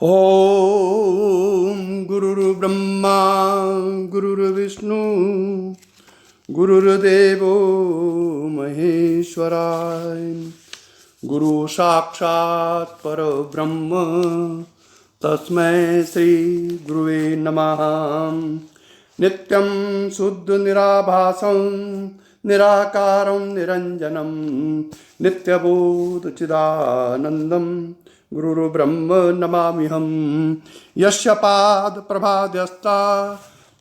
ओम गुरुर्ब्रह्मा गुरुर्विष्णु गुरुर्देवो महेश्वराय। गुरु साक्षात् परब्रह्म तस्मै श्री गुरुवे नमः। नित्यं शुद्ध निराभासं निराकारं निरंजनं नित्यबोध चिदानंदं गुरुर्ब्रह्म नमाम्यहम्। यस्य पाद प्रभाद्यस्ता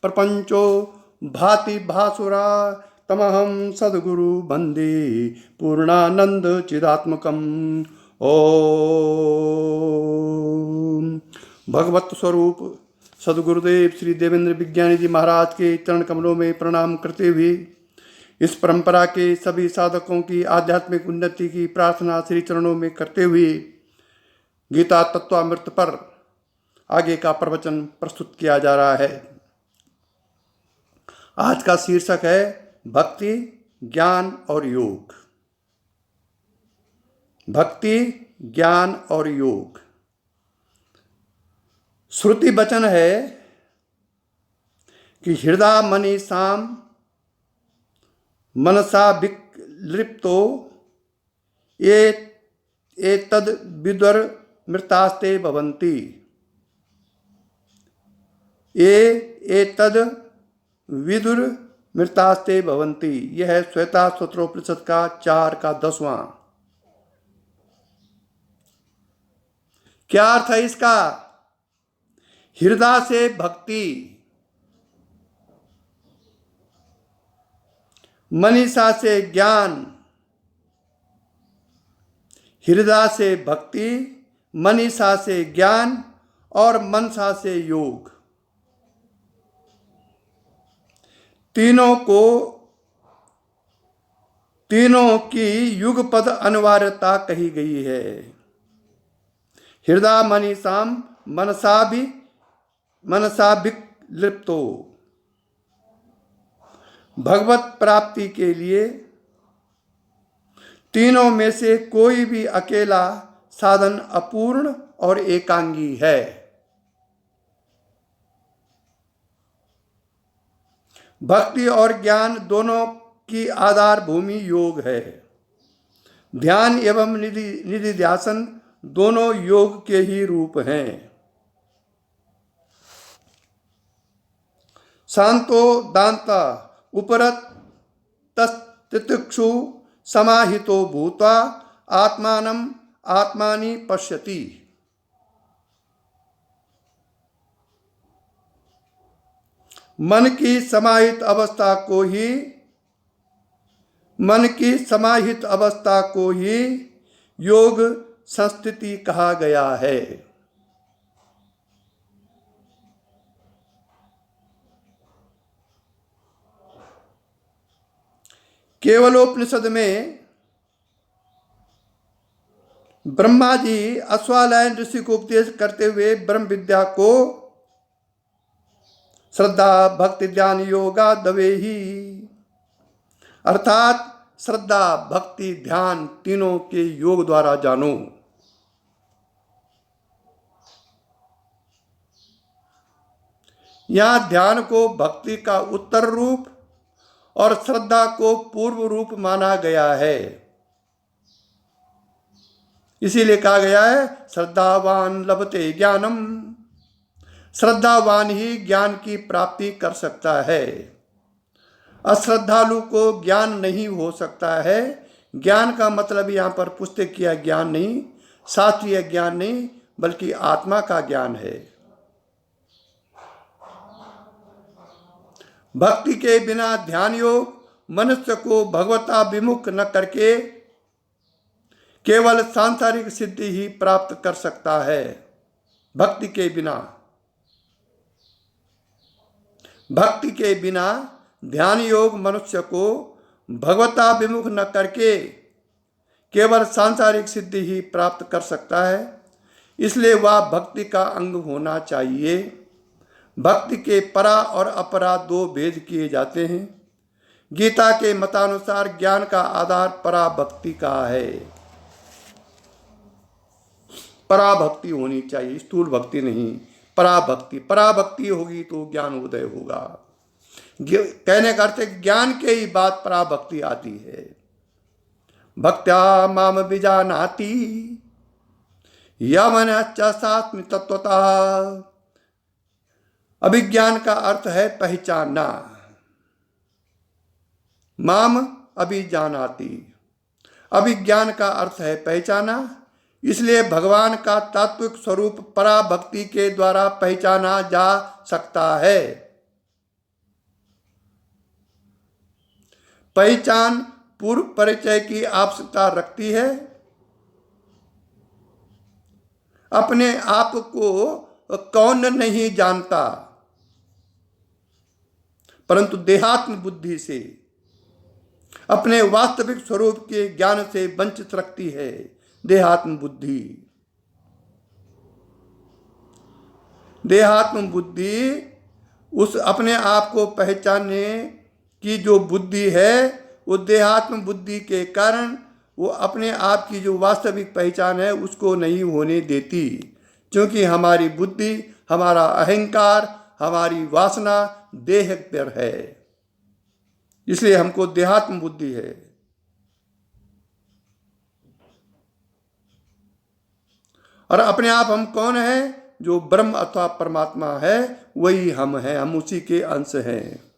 प्रपंचो भाति भासुरा तमहं सद्गुरु वन्दे पूर्णानंद चिदात्मकम्। ओम भगवत स्वरूप सद्गुरुदेव श्री देवेंद्र विज्ञानी जी महाराज के चरण कमलों में प्रणाम करते हुए इस परंपरा के सभी साधकों की आध्यात्मिक उन्नति की प्रार्थना श्री चरणों में करते हुए गीता तत्वामृत पर आगे का प्रवचन प्रस्तुत किया जा रहा है। आज का शीर्षक है भक्ति, ज्ञान और योग। भक्ति, ज्ञान और योग। श्रुति वचन है कि हृदय मनीषाम मनसा विक्लिप्तो एतद् विदुर मृतास्ते भवन्ति। एतद् विदुर मृतास्ते भवन्ति। यह है श्वेता सूत्रोपनिषद का 4 का 10वां। क्या अर्थ है इसका? हृदय से भक्ति, मनीषा से ज्ञान। हृदय से भक्ति, मनीषा से ज्ञान और मनसा से योग। तीनों की युगपद अनिवार्यता कही गई है। हृदय मनीषाम मनसा विक्लिप्तो। भगवत प्राप्ति के लिए तीनों में से कोई भी अकेला साधन अपूर्ण और एकांगी है। भक्ति और ज्ञान दोनों की आधार भूमि योग है। ध्यान एवं निधिध्यासन दोनों योग के ही रूप हैं। शांतो दांता उपरत तितिक्षु समाहितो भूत्वा आत्मानं आत्मानि पश्यति। मन की समाहित अवस्था को ही योग संस्थिति कहा गया है। केवलोपनिषद में ब्रह्मा जी अश्वालायन ऋषि को उपदेश करते हुए ब्रह्म विद्या को श्रद्धा भक्ति ज्ञान योगा दवेही, अर्थात श्रद्धा भक्ति ध्यान तीनों के योग द्वारा जानो। यहां ध्यान को भक्ति का उत्तर रूप और श्रद्धा को पूर्व रूप माना गया है। इसीलिए कहा गया है श्रद्धावान लभते ज्ञानम। श्रद्धावान ही ज्ञान की प्राप्ति कर सकता है। अश्रद्धालु को ज्ञान नहीं हो सकता है। ज्ञान का मतलब यहाँ पर पुस्तकीय ज्ञान नहीं, शास्त्रीय ज्ञान नहीं, बल्कि आत्मा का ज्ञान है। भक्ति के बिना ध्यान योग मनुष्य को भगवताभिमुख न करके केवल सांसारिक सिद्धि ही प्राप्त कर सकता है। भक्ति के बिना ध्यान योग मनुष्य को भगवताभिमुख न करके केवल सांसारिक सिद्धि ही प्राप्त कर सकता है। इसलिए वह भक्ति का अंग होना चाहिए। भक्ति के परा और अपरा 2 भेद किए जाते हैं। गीता के मतानुसार ज्ञान का आधार परा भक्ति का है। पराभक्ति होनी चाहिए, स्थूल भक्ति नहीं, पराभक्ति। पराभक्ति होगी तो ज्ञान उदय होगा। कहने का अर्थ है ज्ञान के ही बाद पराभक्ति आती है। भक्त्या माम विजानाति यमनश्च सात्म तत्वता। अभिज्ञान का अर्थ है पहचानना। माम अभिजानाति, अभिज्ञान का अर्थ है पहचाना। इसलिए भगवान का तात्विक स्वरूप पराभक्ति के द्वारा पहचाना जा सकता है। पहचान पूर्व परिचय की आवश्यकता रखती है। अपने आप को कौन नहीं जानता, परंतु देहात्म बुद्धि से अपने वास्तविक स्वरूप के ज्ञान से वंचित रखती है देहात्म बुद्धि। देहात्म बुद्धि उस अपने आप को पहचानने की जो बुद्धि है, वो देहात्म बुद्धि के कारण वो अपने आप की जो वास्तविक पहचान है उसको नहीं होने देती। क्योंकि हमारी बुद्धि, हमारा अहंकार, हमारी वासना देह पर है, इसलिए हमको देहात्म बुद्धि है। और अपने आप हम कौन है? जो ब्रह्म अथवा परमात्मा है वही हम हैं, हम उसी के अंश हैं।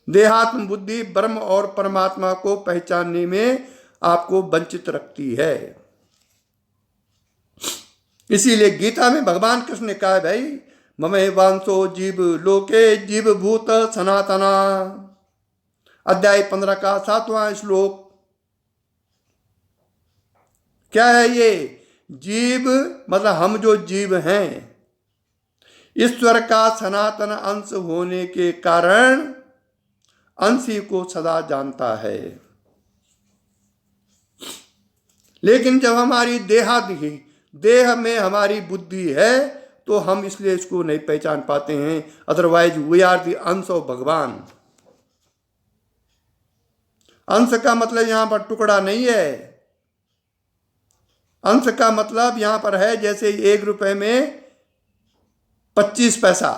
देहात्म बुद्धि ब्रह्म और परमात्मा को पहचानने में आपको वंचित रखती है। इसीलिए गीता में भगवान कृष्ण ने कहा, भाई ममे वांसो जीव लोके जीव भूत सनातना, अध्याय 15 का 7वां श्लोक। क्या है ये? जीव मतलब हम जो जीव हैं, ईश्वर का सनातन अंश होने के कारण अंशी को सदा जानता है। लेकिन जब हमारी देह में हमारी बुद्धि है तो हम इसलिए इसको नहीं पहचान पाते हैं। अदरवाइज वी आर द अंश ऑफ भगवान। अंश का मतलब यहां पर टुकड़ा नहीं है। अंश का मतलब यहां पर है जैसे 1 रुपए में 25 पैसा।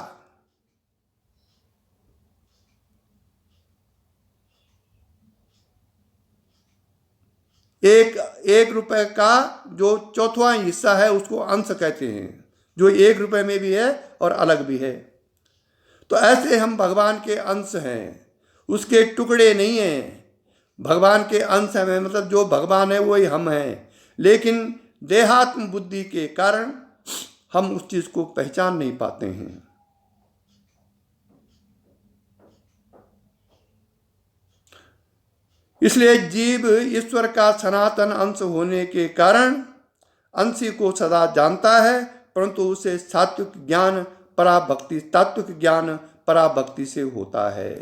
एक रुपए का जो चौथाई हिस्सा है उसको अंश कहते हैं, जो 1 रुपए में भी है और अलग भी है। तो ऐसे हम भगवान के अंश हैं, उसके टुकड़े नहीं हैं। भगवान के अंश हैं मतलब जो भगवान है वही हम हैं। लेकिन देहात्म बुद्धि के कारण हम उस चीज को पहचान नहीं पाते हैं। इसलिए जीव ईश्वर का सनातन अंश होने के कारण अंशी को सदा जानता है, परंतु उसे सात्विक ज्ञान पराभक्ति, तात्विक ज्ञान पराभक्ति से होता है।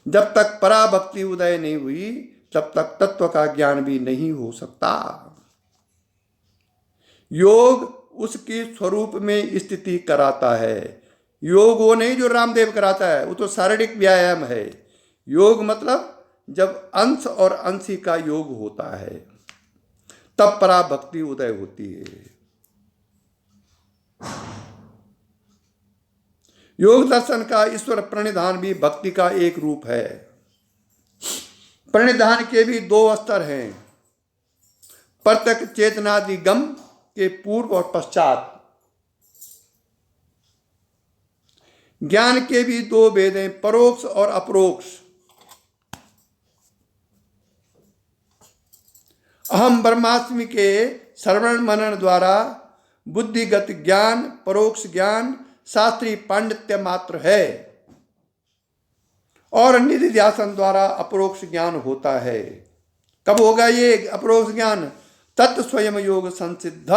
जब तक पराभक्ति उदय नहीं हुई तब तक तत्व का ज्ञान भी नहीं हो सकता। योग उसके स्वरूप में स्थिति कराता है। योग वो नहीं जो रामदेव कराता है, वो तो शारीरिक व्यायाम है। योग मतलब जब अंश और अंशी का योग होता है तब पराभक्ति उदय होती है। योग दर्शन का ईश्वर प्रणिधान भी भक्ति का एक रूप है। प्रणिधान के भी 2 स्तर हैं, प्रत्यक्ष चेतनादि गम के पूर्व और पश्चात। ज्ञान के भी 2 भेद हैं, परोक्ष और अपरोक्ष। अहम ब्रह्मास्मि के श्रवण मनन द्वारा बुद्धिगत ज्ञान, परोक्ष ज्ञान शास्त्रीय पांडित्य मात्र है और निधि ध्यासन द्वारा अपरोक्ष ज्ञान होता है। कब होगा ये अपरोक्ष ज्ञान? तत् स्वयं योग संसिद्ध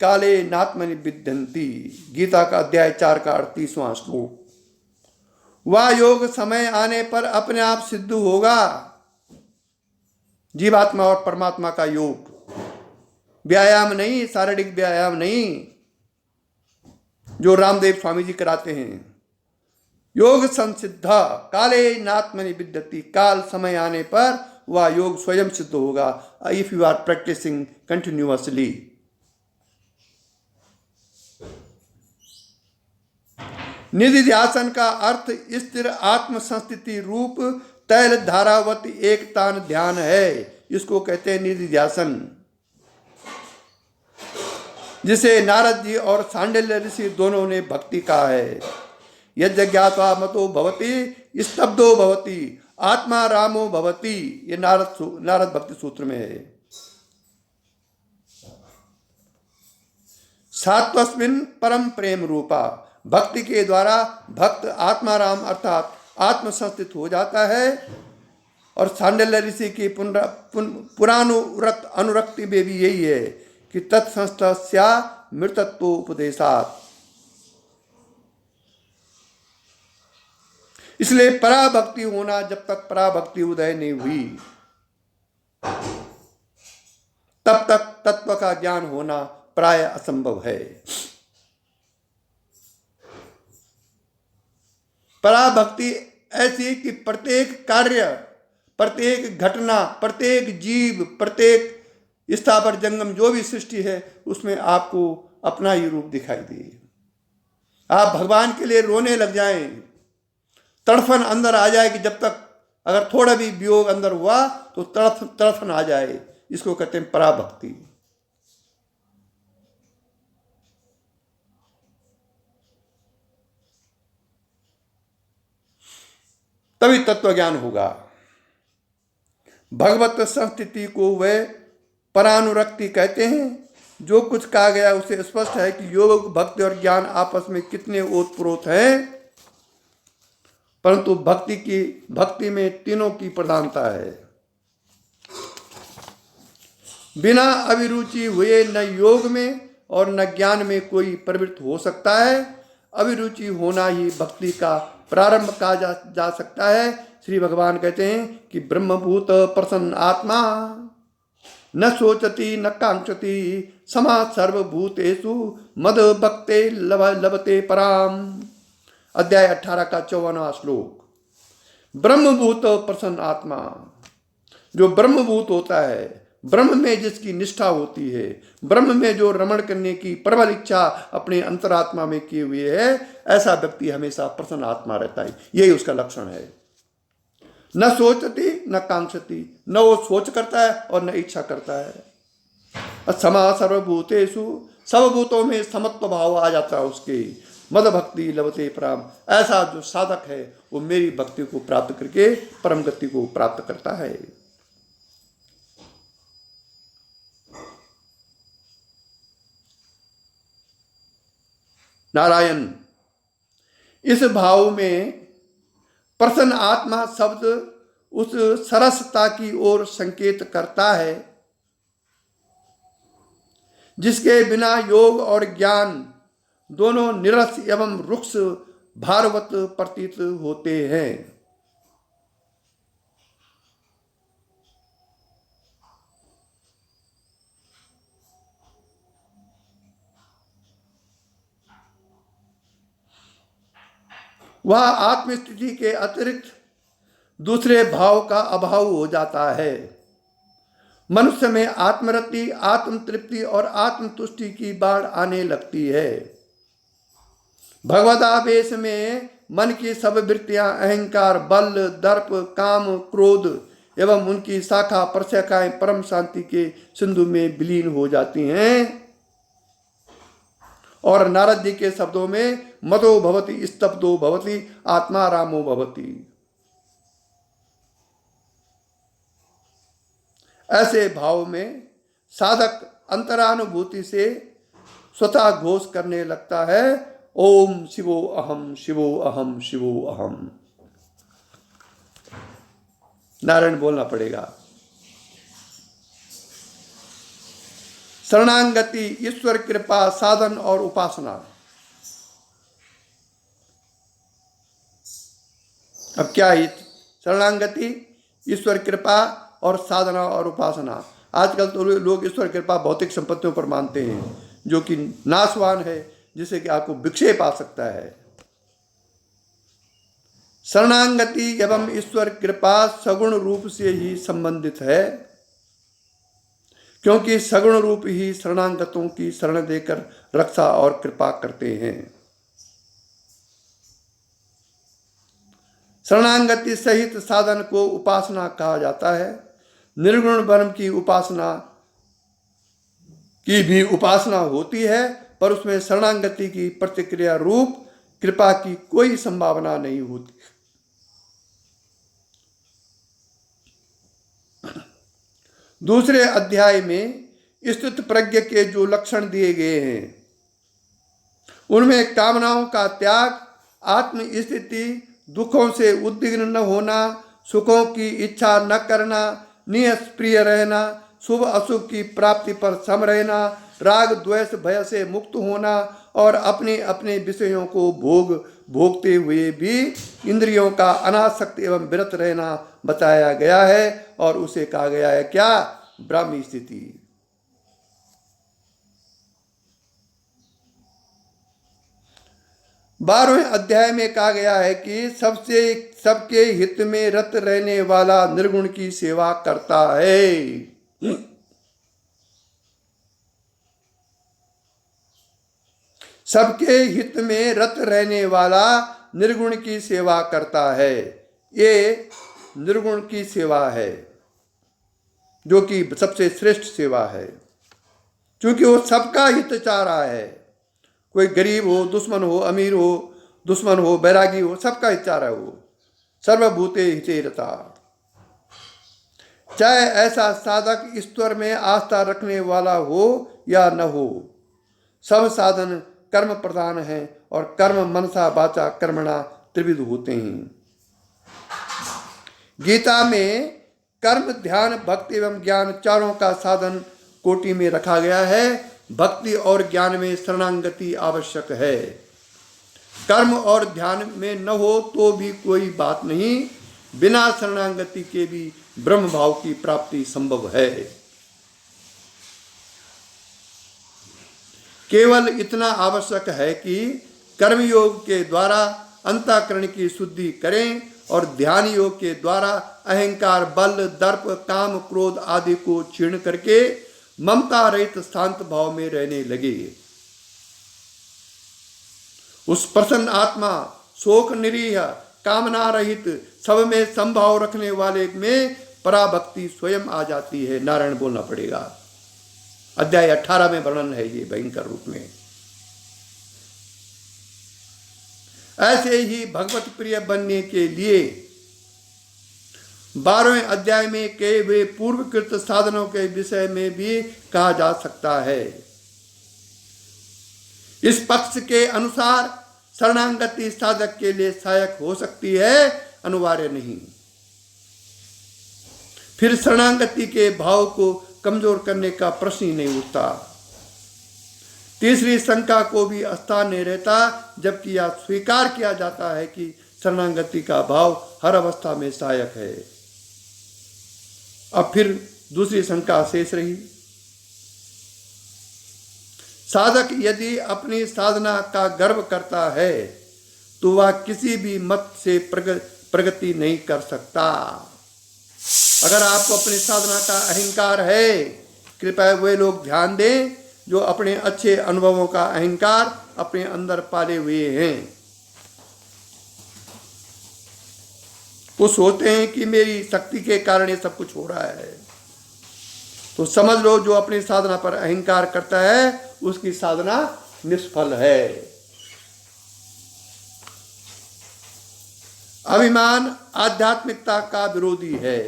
काले नात्मनि विद्यन्ति, गीता का अध्याय 4 का 38वां श्लोक। वह योग समय आने पर अपने आप सिद्ध होगा। जीवात्मा और परमात्मा का योग, व्यायाम नहीं, शारीरिक व्यायाम नहीं जो रामदेव स्वामी जी कराते हैं। योग संसिद्ध काले नात्मनि विद्यति, काल समय आने पर वह योग स्वयं सिद्ध होगा, if you are practicing continuously. निधिध्यासन का अर्थ स्थिर आत्म संस्थिति रूप तैल धारावती एक तान ध्यान है। इसको कहते हैं निधिध्यासन, जिसे नारद जी और सांडिल्य ऋषि दोनों ने भक्ति कहा है। यज्ञ ज्ञात्वा मतो भवति स्तब्धो भवति आत्मा रामो भवति, ये नारद भक्ति सूत्र में है। सात्वस्मिन् परम प्रेम रूपा, भक्ति के द्वारा भक्त आत्माराम अर्थात आत्म संस्थित हो जाता है। और सांडिल्य ऋषि की पुरानुरक्त अनुरक्ति में भी यही है कि तत्संस्थस्या मृतत्व उपदेशात। इसलिए पराभक्ति होना, जब तक पराभक्ति उदय नहीं हुई तब तक तत्व का ज्ञान होना प्राय असंभव है। पराभक्ति ऐसी कि प्रत्येक कार्य, प्रत्येक घटना, प्रत्येक जीव, प्रत्येक स्थावर जंगम जो भी सृष्टि है उसमें आपको अपना ही रूप दिखाई दे। आप भगवान के लिए रोने लग जाएं, तड़फन अंदर आ जाए कि जब तक अगर थोड़ा भी वियोग अंदर हुआ तो तड़फन आ जाए। इसको कहते हैं पराभक्ति। तभी तत्व ज्ञान होगा। भगवत संस्थिति को वे परानुरक्ति कहते हैं। जो कुछ कहा गया उसे स्पष्ट है कि योग, भक्ति और ज्ञान आपस में कितने ओतप्रोत हैं, परंतु भक्ति में तीनों की प्रधानता है। बिना अभिरुचि हुए न योग में और न ज्ञान में कोई प्रवृत्त हो सकता है। अभिरुचि होना ही भक्ति का प्रारंभ कहा जा सकता है। श्री भगवान कहते हैं कि ब्रह्मभूत प्रसन्न आत्मा न सोचती न कांक्षति समा सर्वभूतेषु मद भक्ते लभते पराम। अध्याय 18 का 54वां श्लोक। ब्रह्मभूत प्रसन्न आत्मा, जो ब्रह्मभूत होता है, ब्रह्म में जिसकी निष्ठा होती है, ब्रह्म में जो रमण करने की प्रबल इच्छा अपने अंतरात्मा में किए हुए है, ऐसा व्यक्ति हमेशा प्रसन्न आत्मा रहता है। यही उसका लक्षण है। न सोचती न कांक्षती, न वो सोच करता है और न इच्छा करता है। समा सर्वभूतेषु, सब भूतों में समत्व भाव आ जाता है उसके। मद भक्ति लभते पराम, ऐसा जो साधक है वो मेरी भक्ति को प्राप्त करके परम गति को प्राप्त करता है। नारायण, इस भाव में प्रसन्न आत्मा शब्द उस सरसता की ओर संकेत करता है जिसके बिना योग और ज्ञान दोनों निरस एवं रुक्ष भारवत प्रतीत होते हैं। वह आत्मस्थिति के अतिरिक्त दूसरे भाव का अभाव हो जाता है। मनुष्य में आत्मरति, आत्मतृप्ति और आत्मतुष्टि की बाढ़ आने लगती है। भगवदावेश में मन की सब वृत्तियां अहंकार, बल, दर्प, काम, क्रोध एवं उनकी शाखा प्रशाखाएं परम शांति के सिंधु में विलीन हो जाती हैं। और नारद जी के शब्दों में मदो भवति स्तब्धो भवति आत्मा रामो भवति। ऐसे भाव में साधक अंतरानुभूति से स्वतः घोष करने लगता है, ओम शिवो अहम शिवो अहम शिवो अहम। नारायण बोलना पड़ेगा। शरणागति, ईश्वर कृपा, साधन और उपासना। अब क्या है शरणागति, ईश्वर कृपा और साधना और उपासना? आजकल तो लोग ईश्वर कृपा भौतिक संपत्तियों पर मानते हैं, जो कि नाशवान है, जिससे कि आपको विक्षेप आ सकता है। शरणागति एवं ईश्वर कृपा सगुण रूप से ही संबंधित है। क्योंकि सगुण रूप ही शरणागतों की शरण देकर रक्षा और कृपा करते हैं। शरणागति सहित साधन को उपासना कहा जाता है। निर्गुण ब्रह्म की उपासना की भी उपासना होती है, पर उसमें शरणागति की प्रतिक्रिया रूप कृपा की कोई संभावना नहीं होती। दूसरे अध्याय में स्थित प्रज्ञ के जो लक्षण दिए गए हैं उनमें कामनाओं का त्याग, आत्म स्थिति, दुखों से उद्विग्न न होना, सुखों की इच्छा न करना, निष्प्रिय रहना, शुभ अशुभ की प्राप्ति पर सम रहना, राग द्वेष भय से मुक्त होना और अपने अपने विषयों को भोगते हुए भी इंद्रियों का अनासक्त एवं विरत रहना बताया गया है। और उसे कहा गया है क्या? ब्राह्मी स्थिति। बारहवें अध्याय में कहा गया है कि सबके हित में रत रहने वाला निर्गुण की सेवा करता है। सबके हित में रत रहने वाला निर्गुण की सेवा करता है। ये निर्गुण की सेवा है जो कि सबसे श्रेष्ठ सेवा है, क्योंकि वो सबका हित चाह रहा है। कोई गरीब हो, दुश्मन हो, अमीर हो, दुश्मन हो, बैरागी हो, सबका हित चाह रहा है वो। सर्वभूते हिते रता। चाहे ऐसा साधक ईश्वर में आस्था रखने वाला हो या न हो, सब साधन कर्म प्रधान है और कर्म मनसा वाचा कर्मणा त्रिविध होते हैं। गीता में कर्म, ध्यान, भक्ति एवं ज्ञान चारों का साधन कोटि में रखा गया है। भक्ति और ज्ञान में शरणागति आवश्यक है। कर्म और ध्यान में न हो तो भी कोई बात नहीं, बिना शरणागति के भी ब्रह्म भाव की प्राप्ति संभव है। केवल इतना आवश्यक है कि कर्मयोग के द्वारा अंतःकरण की शुद्धि करें और ध्यान योग के द्वारा अहंकार, बल, दर्प, काम, क्रोध आदि को क्षीण करके ममता रहित शांत भाव में रहने लगे। उस प्रसन्न आत्मा, शोक निरीह, कामना रहित, सब में संभाव रखने वाले में पराभक्ति स्वयं आ जाती है। नारायण बोलना पड़ेगा। अध्याय 18 में वर्णन है ये भयंकर रूप में। ऐसे ही भगवत प्रिय बनने के लिए 12वें अध्याय में कई वे पूर्वकृत साधनों के विषय में भी कहा जा सकता है। इस पक्ष के अनुसार शरणागति साधक के लिए सहायक हो सकती है, अनिवार्य नहीं। फिर शरणागति के भाव को कमजोर करने का प्रश्न ही नहीं उठता। तीसरी शंका को भी स्थान नहीं रहता, जबकि यह स्वीकार किया जाता है कि शरणागति का भाव हर अवस्था में सहायक है। अब फिर दूसरी शंका शेष रही। साधक यदि अपनी साधना का गर्व करता है तो वह किसी भी मत से प्रगति नहीं कर सकता। अगर आपको अपनी साधना का अहंकार है, कृपया वे लोग ध्यान दें जो अपने अच्छे अनुभवों का अहंकार अपने अंदर पाले हुए हैं। वो सोचते हैं कि मेरी शक्ति के कारण ये सब कुछ हो रहा है। तो समझ लो, जो अपनी साधना पर अहंकार करता है उसकी साधना निष्फल है। अभिमान आध्यात्मिकता का विरोधी है।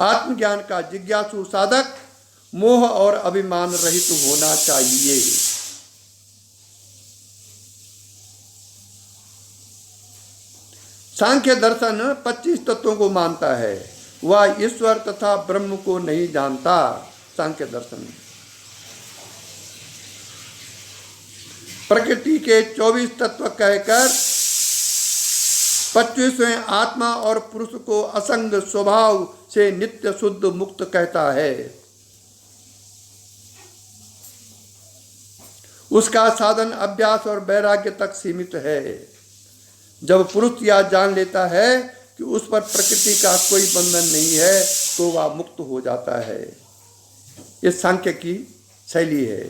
आत्मज्ञान का जिज्ञासु साधक मोह और अभिमान रहित होना चाहिए। सांख्य दर्शन 25 तत्वों को मानता है, वह ईश्वर तथा ब्रह्म को नहीं जानता। सांख्य दर्शन प्रकृति के 24 तत्व कहकर 25वें आत्मा और पुरुष को असंग स्वभाव से नित्य शुद्ध मुक्त कहता है। उसका साधन अभ्यास और वैराग्य तक सीमित है। जब पुरुष यह जान लेता है कि उस पर प्रकृति का कोई बंधन नहीं है तो वह मुक्त हो जाता है। ये सांख्य की शैली है।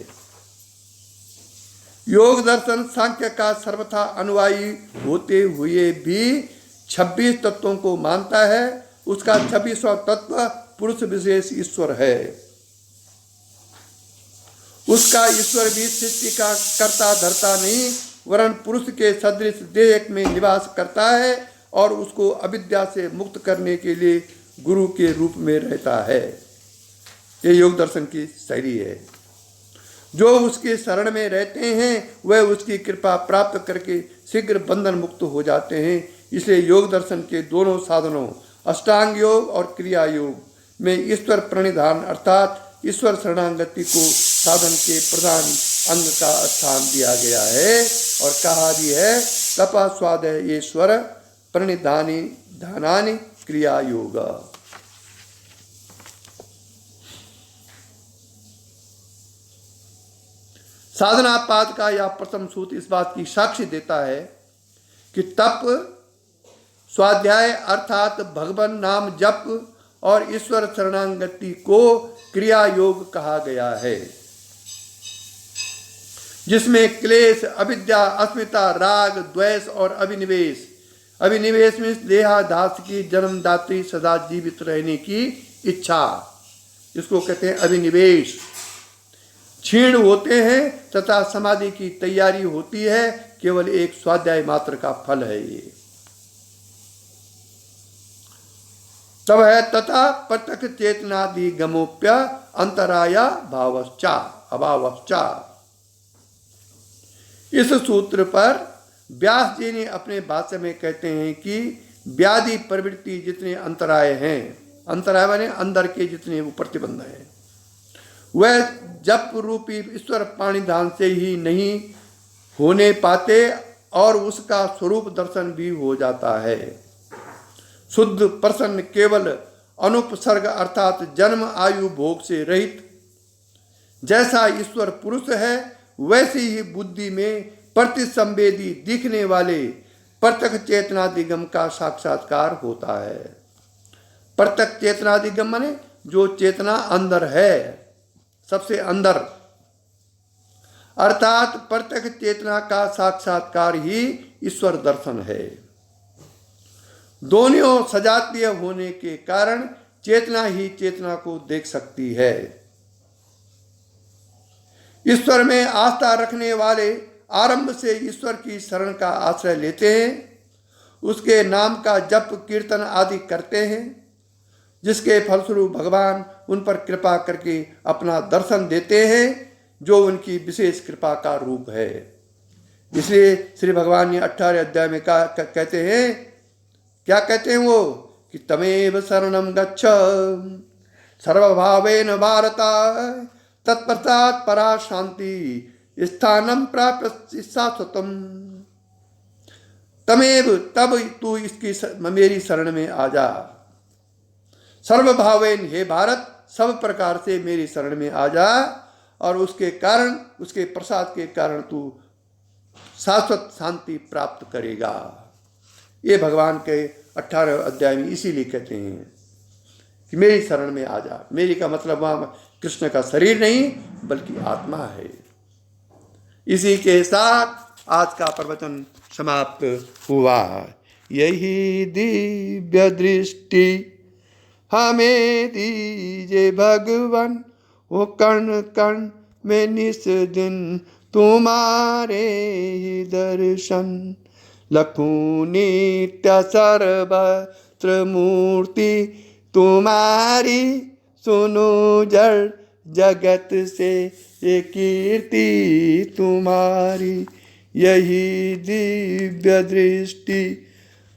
योग दर्शन सांख्य का सर्वथा अनुयायी होते हुए भी 26 तत्वों को मानता है। उसका 26वां तत्व पुरुष विशेष ईश्वर है। उसका ईश्वर भी सृष्टि का कर्ता धर्ता नहीं, वरन पुरुष के सदृश देह में निवास करता है और उसको अविद्या से मुक्त करने के लिए गुरु के रूप में रहता है। ये योग दर्शन की शैली है। जो उसके शरण में रहते हैं वह उसकी कृपा प्राप्त करके शीघ्र बंधन मुक्त हो जाते हैं। इसलिए योग दर्शन के दोनों साधनों अष्टांग योग और क्रिया योग में ईश्वर प्रणिधान अर्थात ईश्वर शरणागति को साधन के प्रधान अंग का स्थान दिया गया है और कहा भी है तपा स्वाध्याय ईश्वर प्रणिधानी धानानि क्रिया योग। साधना पाद का यह प्रथम सूत्र इस बात की साक्षी देता है कि तप स्वाध्याय अर्थात भगवान नाम जप और ईश्वर शरणागति को क्रिया योग कहा गया है, जिसमें क्लेश अविद्या अस्मिता राग द्वेष और अभिनिवेश में देहादास की जन्मदात्री सदा जीवित रहने की इच्छा, इसको कहते हैं अभिनिवेश, क्षीण होते हैं तथा समाधि की तैयारी होती है। केवल एक स्वाध्याय मात्र का फल है ये। तब है तथा प्रत्यक्ष चेतनादि गमोप्य अंतराया भावश्चा अभावश्चा। इस सूत्र पर व्यास जी ने अपने भाष्य में कहते हैं कि व्याधि प्रवृत्ति जितने अंतराय हैं, अंतराय माने अंदर के जितने वो प्रतिबंध हैं, वह जप रूपी ईश्वर पाणिधान से ही नहीं होने पाते और उसका स्वरूप दर्शन भी हो जाता है। शुद्ध प्रसन्न केवल अनुपसर्ग अर्थात जन्म आयु भोग से रहित जैसा ईश्वर पुरुष है, वैसे ही बुद्धि में प्रतिसंवेदी दिखने वाले प्रत्यक्ष चेतनादिगम का साक्षात्कार होता है। प्रत्यक्ष चेतनादिगम माने जो चेतना अंदर है, सबसे अंदर, अर्थात प्रत्यक्ष चेतना का साक्षात्कार ही ईश्वर दर्शन है। दोनों सजातीय होने के कारण चेतना ही चेतना को देख सकती है। ईश्वर में आस्था रखने वाले आरंभ से ईश्वर की शरण का आश्रय लेते हैं, उसके नाम का जप कीर्तन आदि करते हैं, जिसके फलस्वरूप भगवान उन पर कृपा करके अपना दर्शन देते हैं, जो उनकी विशेष कृपा का रूप है। इसलिए श्री भगवान ने 18 अध्याय में कहते हैं, क्या कहते हैं वो कि तमेव शरणम गच्छ सर्वभावेन भारत तत्पश्चात् परा शांति स्थानम प्राप्य शाश्वतम। तमेव तब तू इसकी मेरी शरण में आ जा। सर्वभावेन हे भारत, सब प्रकार से मेरी शरण में आ जा और उसके कारण, उसके प्रसाद के कारण तू शाश्वत शांति प्राप्त करेगा। ये भगवान के 18 अध्याय में इसीलिए कहते हैं कि मेरी शरण में आ जा। मेरी का मतलब वहाँ कृष्ण का शरीर नहीं बल्कि आत्मा है। इसी के साथ आज का प्रवचन समाप्त हुआ। यही दिव्य दृष्टि हमें दीजे भगवान, वो कण कण में निस दिन तुम्हारे ही दर्शन। लखूं नित्य सर्वत्र मूर्ति तुम्हारी, सुनो जड़ जगत से ये कीर्ति तुम्हारी। यही दिव्य दृष्टि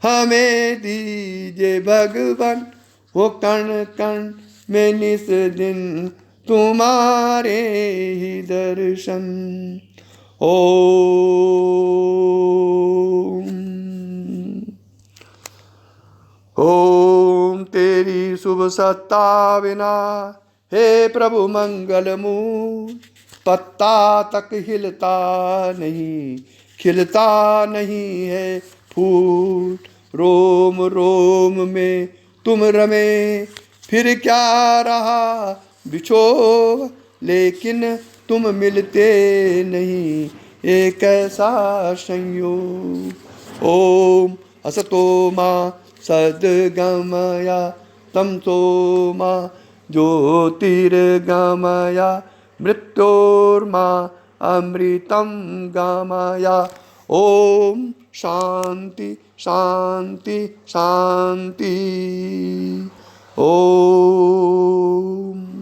हमें दीजे भगवान, वो कण कण में निस दिन तुम्हारे ही दर्शन। ओम तेरी शुभ सत्ता बिना हे प्रभु मंगल मूल, पत्ता तक हिलता नहीं, खिलता नहीं है फूल। रोम रोम में तुम रमे, फिर क्या रहा बिछो लेकिन तुम मिलते नहीं, ये कैसा संयोग। ओम असतो मा सद्गमय तमसो मा ज्योतिर्गमय मृत्योर्मा अमृतं गमय। ओम शांति शांति शांति। ओम।